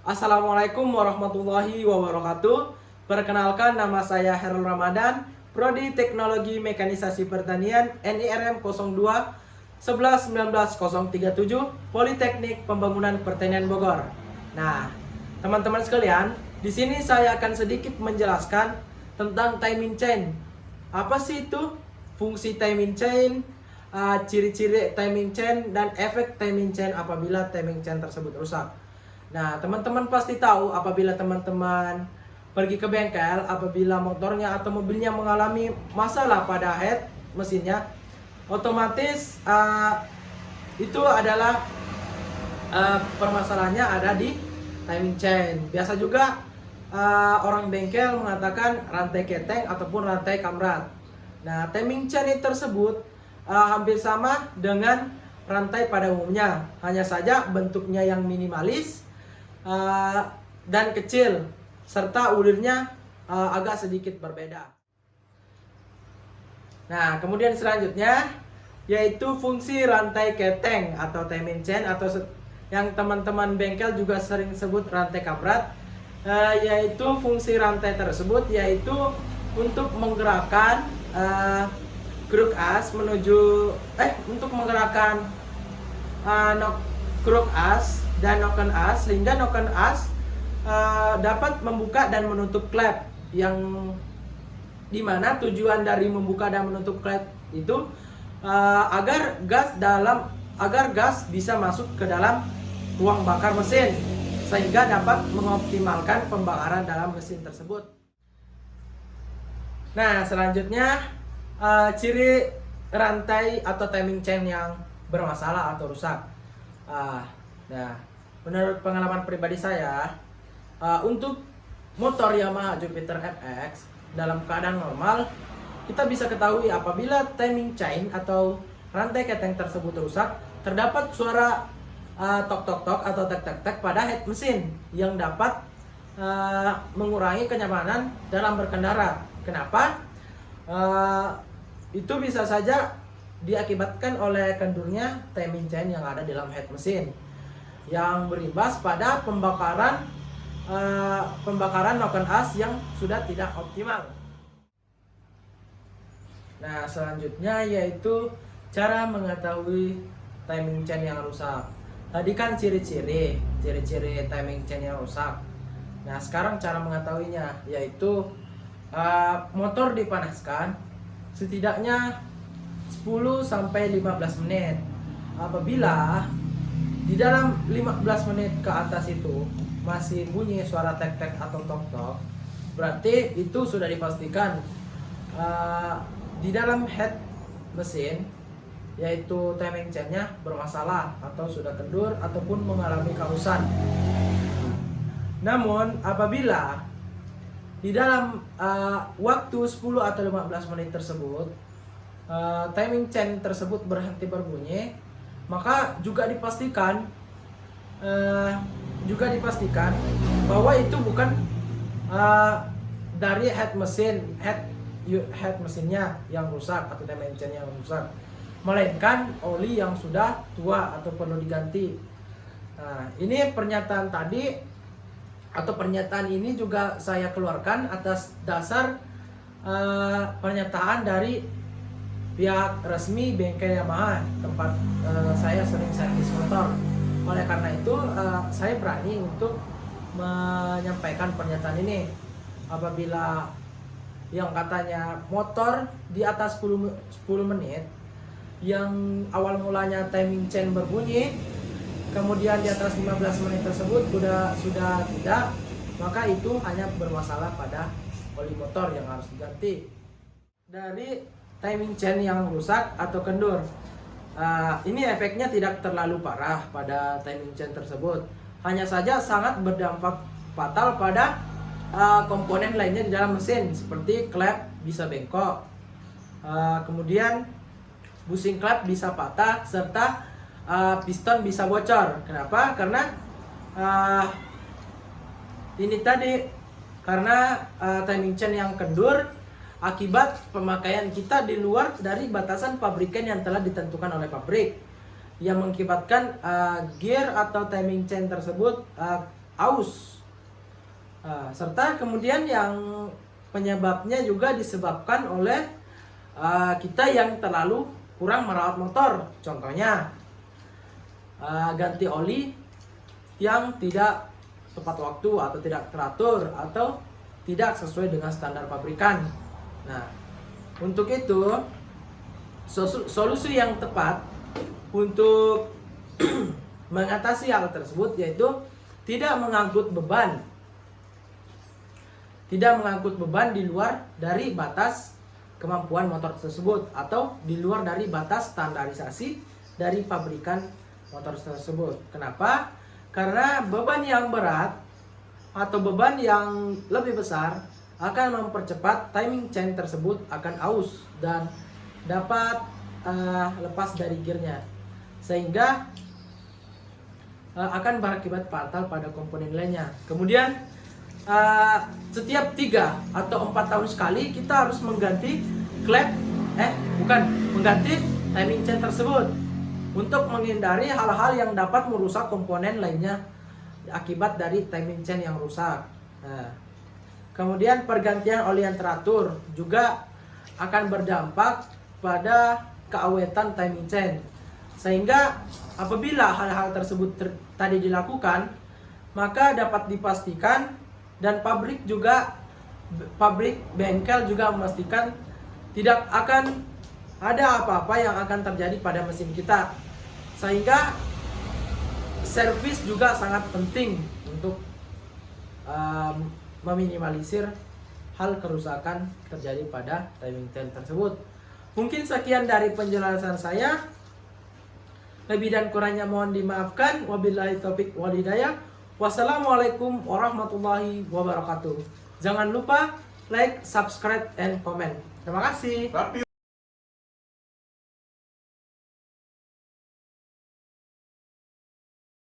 Assalamualaikum warahmatullahi wabarakatuh. Perkenalkan, nama saya Herul Ramadan, Prodi Teknologi Mekanisasi Pertanian NIRM 02 1919037 Politeknik Pembangunan Pertanian Bogor. Nah, teman-teman sekalian, di sini saya akan sedikit menjelaskan tentang timing chain. Apa sih itu? Fungsi timing chain, ciri-ciri timing chain, dan efek timing chain apabila timing chain tersebut rusak. Nah, teman-teman pasti tahu apabila teman-teman pergi ke bengkel, apabila motornya atau mobilnya mengalami masalah pada head mesinnya, otomatis itu adalah permasalahannya ada di timing chain. Biasa juga orang bengkel mengatakan rantai keteng ataupun rantai kamrat. Nah, timing chain tersebut hampir sama dengan rantai pada umumnya, hanya saja bentuknya yang minimalis dan kecil, serta ulirnya agak sedikit berbeda. Nah, kemudian selanjutnya yaitu fungsi rantai keteng atau timing chain, atau yang teman-teman bengkel juga sering sebut rantai kamrat. Yaitu fungsi rantai tersebut yaitu untuk menggerakkan kruk as untuk menggerakkan kruk as dan noken as, sehingga noken as dapat membuka dan menutup klep, yang dimana tujuan dari membuka dan menutup klep itu agar gas bisa masuk ke dalam ruang bakar mesin, sehingga dapat mengoptimalkan pembakaran dalam mesin tersebut. Nah, selanjutnya ciri rantai atau timing chain yang bermasalah atau rusak. Nah, menurut pengalaman pribadi saya, untuk motor Yamaha Jupiter FX dalam keadaan normal, kita bisa ketahui apabila timing chain atau rantai keteng tersebut rusak, terdapat suara tok tok tok atau tek tek tek pada head mesin yang dapat mengurangi kenyamanan dalam berkendara. Kenapa? Itu bisa saja diakibatkan oleh kendurnya timing chain yang ada dalam head mesin, yang berimbas pada pembakaran noken as yang sudah tidak optimal. Nah, selanjutnya yaitu cara mengetahui timing chain yang rusak. Tadi kan ciri-ciri timing chain yang rusak. Nah, sekarang cara mengetahuinya yaitu motor dipanaskan setidaknya 10-15 menit. Apabila di dalam 15 menit ke atas itu masih bunyi suara tek-tek atau tok-tok, berarti itu sudah dipastikan di dalam head mesin, yaitu timing chainnya bermasalah atau sudah kendur ataupun mengalami kausan. Namun apabila di dalam waktu 10 atau 15 menit tersebut timing chain tersebut berhenti berbunyi, maka juga dipastikan bahwa itu bukan dari head mesinnya yang rusak atau timing chain yang rusak, melainkan oli yang sudah tua atau perlu diganti. Nah, ini pernyataan ini juga saya keluarkan atas dasar pernyataan dari pihak resmi bengkel Yamaha tempat saya sering servis motor. Oleh karena itu saya berani untuk menyampaikan pernyataan ini. Apabila yang katanya motor di atas 10 menit yang awal mulanya timing chain berbunyi, kemudian di atas 15 menit tersebut sudah tidak, maka itu hanya bermasalah pada oli motor yang harus diganti. Dari timing chain yang rusak atau kendur, ini efeknya tidak terlalu parah pada timing chain tersebut, hanya saja sangat berdampak fatal pada komponen lainnya di dalam mesin, seperti klep bisa bengkok, kemudian bushing klep bisa patah, serta piston bisa bocor. Kenapa? Karena timing chain yang kendur akibat pemakaian kita di luar dari batasan pabrikan yang telah ditentukan oleh pabrik, yang mengakibatkan gear atau timing chain tersebut aus. Serta kemudian yang penyebabnya juga disebabkan oleh kita yang terlalu kurang merawat motor. Contohnya ganti oli yang tidak tepat waktu atau tidak teratur atau tidak sesuai dengan standar pabrikan. Nah, untuk itu solusi yang tepat untuk mengatasi hal tersebut yaitu tidak mengangkut beban di luar dari batas kemampuan motor tersebut atau di luar dari batas standarisasi dari pabrikan motor tersebut. Kenapa? Karena beban yang berat atau beban yang lebih besar akan mempercepat timing chain tersebut akan aus dan dapat lepas dari gearnya, sehingga akan berakibat fatal pada komponen lainnya. Kemudian setiap 3 atau 4 tahun sekali kita harus mengganti mengganti timing chain tersebut untuk menghindari hal-hal yang dapat merusak komponen lainnya akibat dari timing chain yang rusak. Nah, kemudian pergantian oli yang teratur juga akan berdampak pada keawetan timing chain, sehingga apabila hal-hal tersebut tadi dilakukan, maka dapat dipastikan dan pabrik bengkel juga memastikan tidak akan ada apa-apa yang akan terjadi pada mesin kita, sehingga servis juga sangat penting untuk meminimalisir hal kerusakan terjadi pada timing chain tersebut. Mungkin sekian dari penjelasan saya. Lebih dan kurangnya mohon dimaafkan. Wabillahi taufik wal hidayah. Wassalamualaikum warahmatullahi wabarakatuh. Jangan lupa like, subscribe, and comment. Terima kasih.